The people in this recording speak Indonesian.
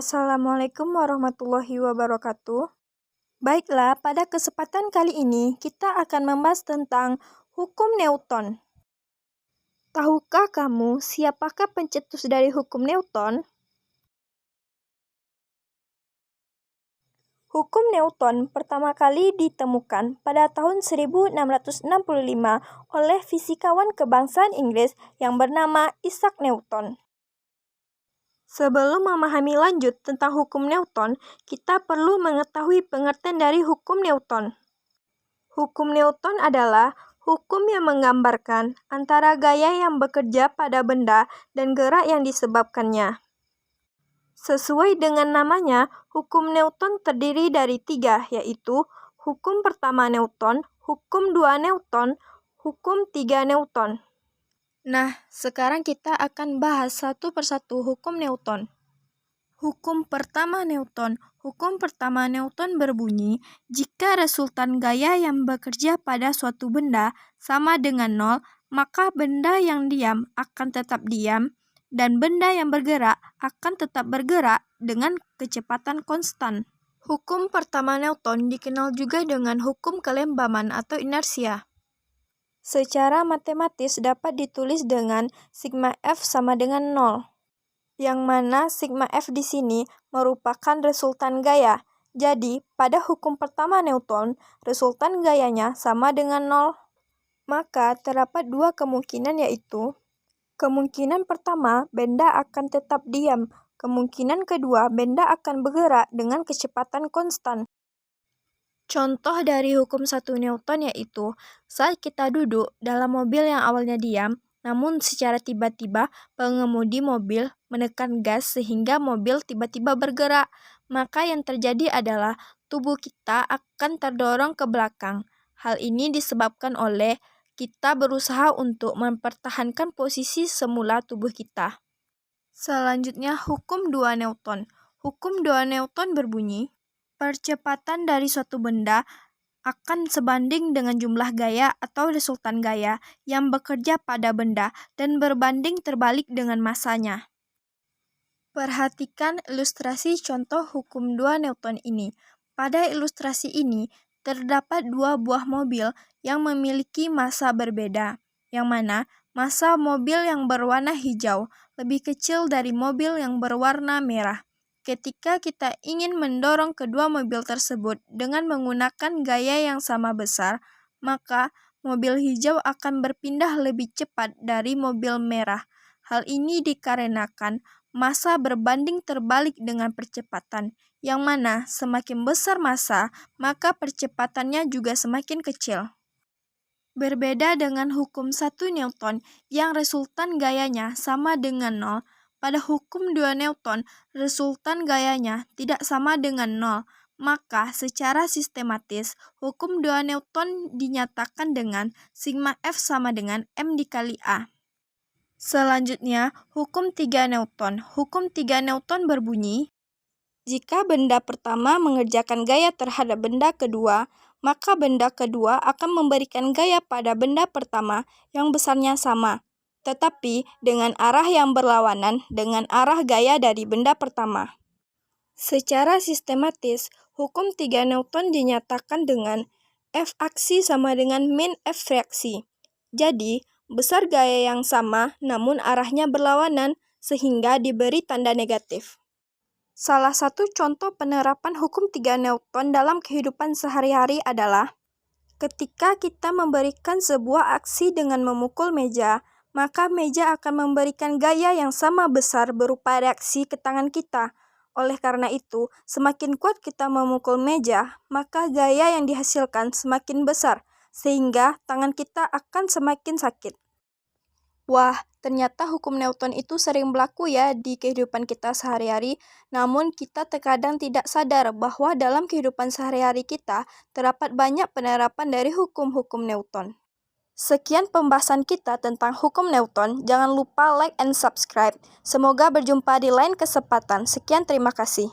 Assalamualaikum warahmatullahi wabarakatuh. Baiklah, pada kesempatan kali ini kita akan membahas tentang hukum Newton. Tahukah kamu siapakah pencetus dari hukum Newton? Hukum Newton pertama kali ditemukan pada tahun 1665 oleh fisikawan kebangsaan Inggris yang bernama Isaac Newton. Sebelum memahami lanjut tentang hukum Newton, kita perlu mengetahui pengertian dari hukum Newton. Hukum Newton adalah hukum yang menggambarkan antara gaya yang bekerja pada benda dan gerak yang disebabkannya. Sesuai dengan namanya, hukum Newton terdiri dari 3, yaitu hukum pertama Newton, hukum 2 Newton, hukum 3 Newton. Nah, sekarang kita akan bahas satu persatu hukum Newton. Hukum pertama Newton. Hukum pertama Newton berbunyi, jika resultan gaya yang bekerja pada suatu benda sama dengan 0, maka benda yang diam akan tetap diam, dan benda yang bergerak akan tetap bergerak dengan kecepatan konstan. Hukum pertama Newton dikenal juga dengan hukum kelembaman atau inersia. Secara matematis dapat ditulis dengan sigma F sama dengan 0, yang mana sigma F di sini merupakan resultan gaya. Jadi, pada hukum pertama Newton, resultan gayanya sama dengan 0. Maka, terdapat 2 kemungkinan, yaitu kemungkinan pertama, benda akan tetap diam. Kemungkinan kedua, benda akan bergerak dengan kecepatan konstan. Contoh dari hukum 1 Newton yaitu, saat kita duduk dalam mobil yang awalnya diam, namun secara tiba-tiba pengemudi mobil menekan gas sehingga mobil tiba-tiba bergerak, maka yang terjadi adalah tubuh kita akan terdorong ke belakang. Hal ini disebabkan oleh kita berusaha untuk mempertahankan posisi semula tubuh kita. Selanjutnya, hukum 2 Newton. Hukum 2 Newton berbunyi, percepatan dari suatu benda akan sebanding dengan jumlah gaya atau resultan gaya yang bekerja pada benda dan berbanding terbalik dengan masanya. Perhatikan ilustrasi contoh hukum 2 Newton ini. Pada ilustrasi ini, terdapat 2 buah mobil yang memiliki massa berbeda, yang mana massa mobil yang berwarna hijau lebih kecil dari mobil yang berwarna merah. Ketika kita ingin mendorong kedua mobil tersebut dengan menggunakan gaya yang sama besar, maka mobil hijau akan berpindah lebih cepat dari mobil merah. Hal ini dikarenakan massa berbanding terbalik dengan percepatan, yang mana semakin besar massa, maka percepatannya juga semakin kecil. Berbeda dengan hukum 1 Newton yang resultan gayanya sama dengan 0, pada hukum 2 Newton, resultan gayanya tidak sama dengan 0, maka secara sistematis, hukum 2 Newton dinyatakan dengan sigma F sama dengan M dikali A. Selanjutnya, hukum 3 Newton. Hukum 3 Newton berbunyi, jika benda pertama mengerjakan gaya terhadap benda kedua, maka benda kedua akan memberikan gaya pada benda pertama yang besarnya sama, tetapi dengan arah yang berlawanan dengan arah gaya dari benda pertama. Secara sistematis, hukum 3 Newton dinyatakan dengan F aksi sama dengan min F reaksi. Jadi, besar gaya yang sama namun arahnya berlawanan sehingga diberi tanda negatif. Salah satu contoh penerapan hukum 3 Newton dalam kehidupan sehari-hari adalah ketika kita memberikan sebuah aksi dengan memukul meja, maka meja akan memberikan gaya yang sama besar berupa reaksi ke tangan kita. Oleh karena itu, semakin kuat kita memukul meja, maka gaya yang dihasilkan semakin besar, sehingga tangan kita akan semakin sakit. Wah, ternyata hukum Newton itu sering berlaku ya di kehidupan kita sehari-hari, namun kita terkadang tidak sadar bahwa dalam kehidupan sehari-hari kita terdapat banyak penerapan dari hukum-hukum Newton. Sekian pembahasan kita tentang hukum Newton. Jangan lupa like and subscribe. Semoga berjumpa di lain kesempatan. Sekian, terima kasih.